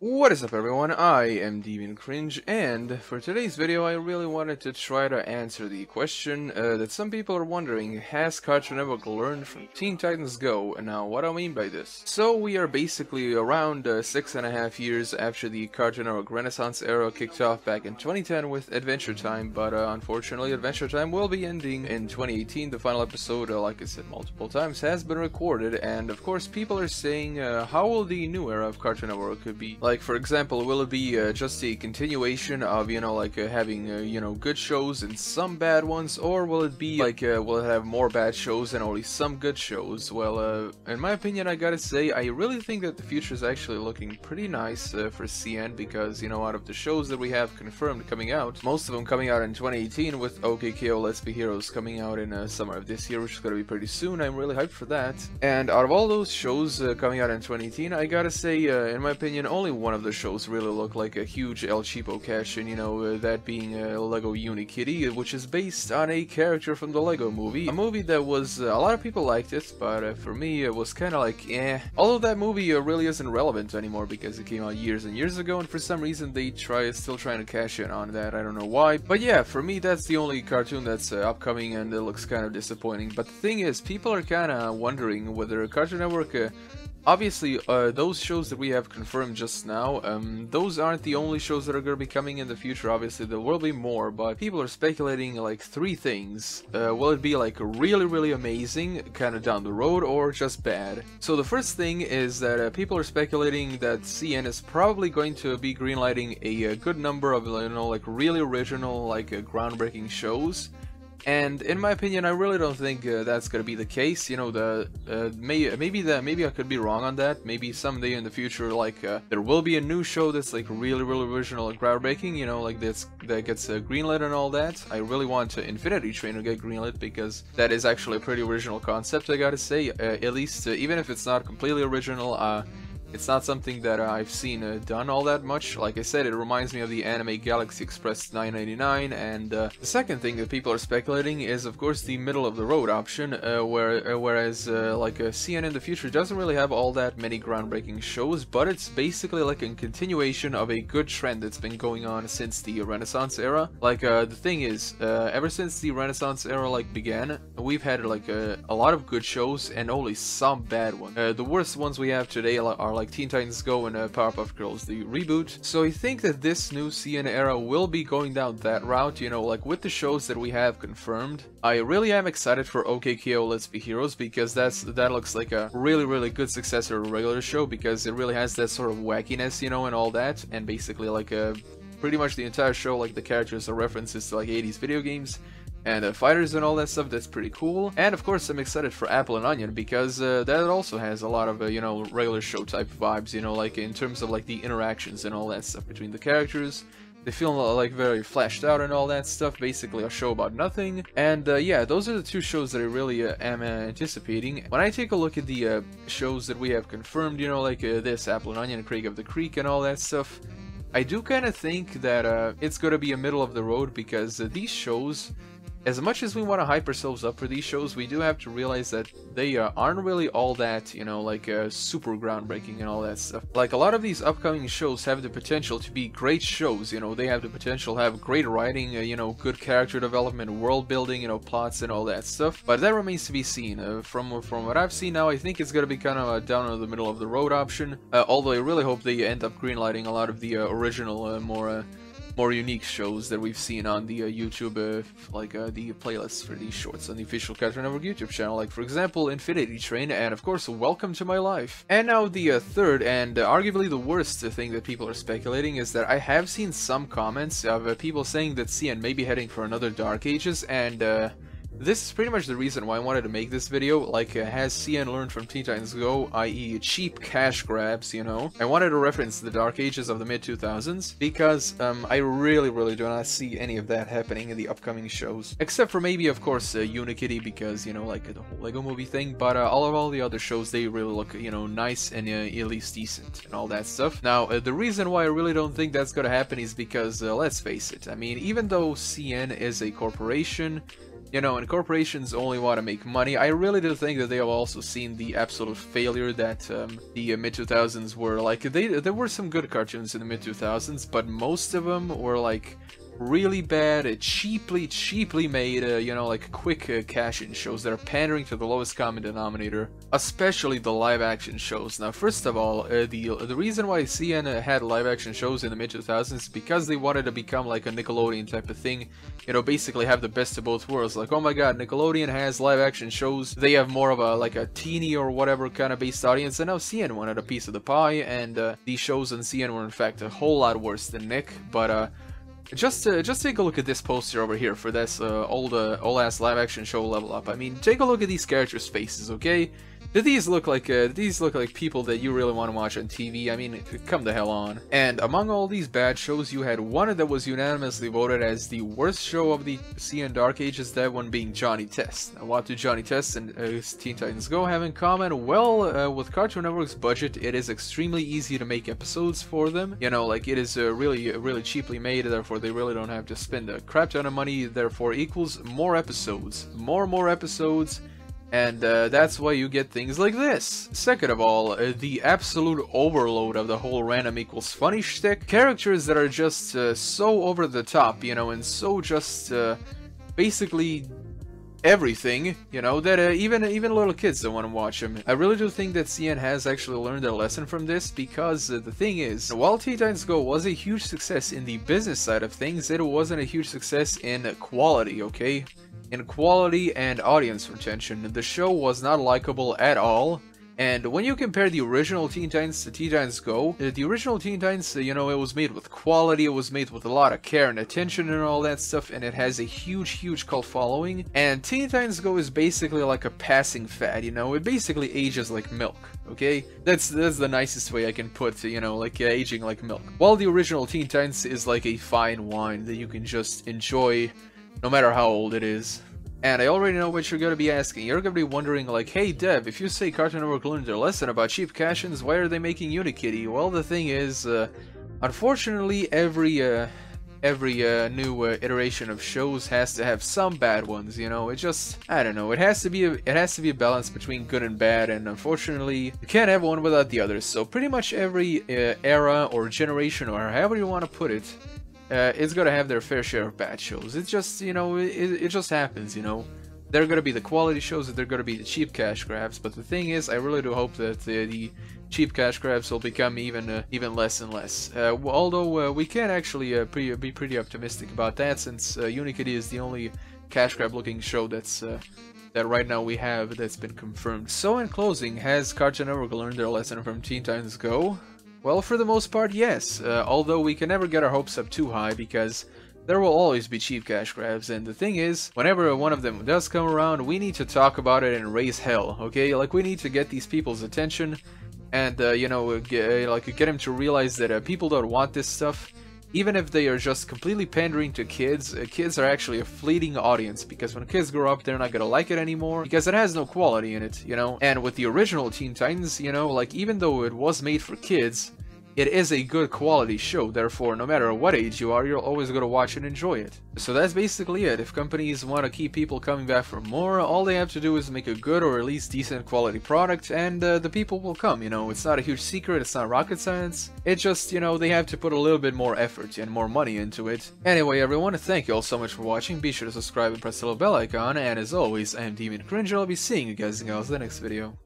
What is up everyone, I am Deviant Cringe, and for today's video I really wanted to try to answer the question that some people are wondering: has Cartoon Network learned from Teen Titans Go? And now what do I mean by this? So we are basically around 6.5 years after the Cartoon Network Renaissance era kicked off back in 2010 with Adventure Time, but unfortunately Adventure Time will be ending in 2018. The final episode, like I said multiple times, has been recorded, and of course people are saying how will the new era of Cartoon Network be? Like, for example, will it be just a continuation of, having, good shows and some bad ones, or will it be like, will it have more bad shows and only some good shows? Well, in my opinion, I gotta say, I really think that the future is actually looking pretty nice for CN, because, out of the shows that we have confirmed coming out, most of them coming out in 2018, with OKKO Let's Be Heroes coming out in summer of this year, which is gonna be pretty soon. I'm really hyped for that. And out of all those shows coming out in 2018, I gotta say, in my opinion, only one of the shows really look like a huge El Cheapo cash-in, that being Lego Unikitty, which is based on a character from the Lego movie. A movie that was, a lot of people liked it, but for me it was kind of like, eh. Although that movie really isn't relevant anymore because it came out years and years ago, and for some reason they still trying to cash in on that. I don't know why. But yeah, for me that's the only cartoon that's upcoming, and it looks kind of disappointing. But the thing is, people are kind of wondering whether Cartoon Network obviously, those shows that we have confirmed just now, those aren't the only shows that are going to be coming in the future. Obviously, there will be more, but people are speculating like three things. Will it be like really, really amazing, kind of down the road, or just bad? So the first thing is that people are speculating that CN is probably going to be greenlighting a good number of, like really original, like groundbreaking shows. And in my opinion, I really don't think that's gonna be the case. Maybe I could be wrong on that. Maybe someday in the future, like there will be a new show that's like really, really original and groundbreaking. Like that gets greenlit and all that. I really want Infinity Train to get greenlit, because that is actually a pretty original concept, I gotta say. At least even if it's not completely original. It's not something that I've seen done all that much. Like I said, it reminds me of the anime Galaxy Express 999, and the second thing that people are speculating is, of course, the middle-of-the-road option, whereas CN in the future doesn't really have all that many groundbreaking shows, but it's basically like a continuation of a good trend that's been going on since the Renaissance era. Like, the thing is, ever since the Renaissance era, began, we've had, a lot of good shows and only some bad ones. The worst ones we have today are like Teen Titans Go and Powerpuff Girls, the reboot. So I think that this new CN era will be going down that route, like with the shows that we have confirmed. I really am excited for OKKO Let's Be Heroes, because that looks like a really, really good successor to a regular show, because it really has that sort of wackiness, and all that, and basically pretty much the entire show, like the characters are references to like 80s video games and fighters and all that stuff. That's pretty cool. And of course I'm excited for Apple and Onion, because that also has a lot of regular show type vibes, like in terms of like the interactions and all that stuff between the characters. They feel like very fleshed out and all that stuff, basically a show about nothing. And yeah, those are the two shows that I really am anticipating. When I take a look at the shows that we have confirmed, this Apple and Onion, Craig of the Creek and all that stuff, I do kind of think that it's going to be a middle of the road, because these shows, as much as we want to hype ourselves up for these shows, we do have to realize that they aren't really all that, super groundbreaking and all that stuff. Like, a lot of these upcoming shows have the potential to be great shows, they have the potential to have great writing, good character development, world building, plots and all that stuff. But that remains to be seen. From what I've seen now, I think it's going to be kind of a down in the middle of the road option. Although I really hope they end up greenlighting a lot of the original, more unique shows that we've seen on the YouTube, the playlists for these shorts on the official Cartoon Network YouTube channel, like for example Infinity Train, and of course Welcome to My Life. And now the third and arguably the worst thing that people are speculating is that I have seen some comments of people saying that CN may be heading for another Dark Ages, and this is pretty much the reason why I wanted to make this video. Like, has CN learned from Teen Titans Go, i.e. cheap cash grabs, I wanted to reference the Dark Ages of the mid-2000s, because I really, really do not see any of that happening in the upcoming shows. Except for maybe, of course, Unikitty, because, like the whole Lego movie thing, but all the other shows, they really look, nice and at least decent and all that stuff. Now, the reason why I really don't think that's gonna happen is because, let's face it, I mean, even though CN is a corporation, You know, and corporations only want to make money. I really do think that they have also seen the absolute failure that the mid-2000s were. Like, there were some good cartoons in the mid-2000s, but most of them were like really bad, cheaply made, you know, like quick cash-in shows that are pandering to the lowest common denominator, especially the live-action shows. Now, first of all, the reason why CN had live-action shows in the mid-2000s is because they wanted to become like a Nickelodeon type of thing, you know, basically have the best of both worlds. Like, oh my god, Nickelodeon has live-action shows, they have more of a, like a teeny or whatever kind of based audience, and now CN wanted a piece of the pie, and these shows on CN were in fact a whole lot worse than Nick, but just take a look at this poster over here for this old ass live action show Level Up. I mean, take a look at these characters' faces, okay? Do these look like people that you really want to watch on TV? I mean, come the hell on. And among all these bad shows, you had one that was unanimously voted as the worst show of the CN Dark Ages, that one being Johnny Test. Now, what do Johnny Test and Teen Titans Go have in common? Well, with Cartoon Network's budget, it is extremely easy to make episodes for them. You know, like, it is really cheaply made, therefore they really don't have to spend a crap ton of money, therefore equals more episodes. More episodes. And that's why you get things like this. Second of all, the absolute overload of the whole random equals funny shtick. Characters that are just so over the top, you know, and so just basically everything, you know, that even little kids don't want to watch them. I really do think that CN has actually learned their lesson from this, because the thing is, while Teen Titans Go was a huge success in the business side of things, it wasn't a huge success in quality, okay? In quality and audience retention, the show was not likable at all. And when you compare the original Teen Titans to Teen Titans Go, the original Teen Titans, you know, it was made with quality, it was made with a lot of care and attention and all that stuff, and it has a huge cult following. And Teen Titans Go is basically like a passing fad, you know, it basically ages like milk, okay? That's the nicest way I can put, you know, like aging like milk. While the original Teen Titans is like a fine wine that you can just enjoy no matter how old it is. And I already know what you're going to be asking. You're going to be wondering, like, hey Dev, if you say Cartoon Network learned their lesson about cheap cash-ins, why are they making Unikitty? Well, the thing is, unfortunately, every new iteration of shows has to have some bad ones, you know. It just, I don't know, it has to be a balance between good and bad, and unfortunately you can't have one without the other. So pretty much every era or generation, or however you want to put it, it's gonna have their fair share of bad shows. It's just, you know, it just happens, you know. There are gonna be the quality shows, and there are gonna be the cheap cash grabs. But the thing is, I really do hope that the cheap cash grabs will become even less and less. Although we can actually be pretty optimistic about that, since Unikitty is the only cash grab looking show that's that right now we have that's been confirmed. So in closing, has Cartoon Network learned their lesson from Teen Titans Go? Well, for the most part, yes, although we can never get our hopes up too high, because there will always be cheap cash grabs, and the thing is, whenever one of them does come around, we need to talk about it and raise hell, okay? Like, we need to get these people's attention, and, you know, get them to realize that people don't want this stuff. Even if they are just completely pandering to kids, kids are actually a fleeting audience, because when kids grow up, they're not gonna like it anymore, because it has no quality in it, you know? And with the original Teen Titans, you know, like, even though it was made for kids, it is a good quality show, therefore no matter what age you are, you're always going to watch and enjoy it. So that's basically it. If companies want to keep people coming back for more, all they have to do is make a good or at least decent quality product, and the people will come, you know. It's not a huge secret, it's not rocket science. It's just, you know, they have to put a little bit more effort and more money into it. Anyway, everyone, thank you all so much for watching. Be sure to subscribe and press the little bell icon, and as always, I am Demon Cringe, and I'll be seeing you guys in the next video.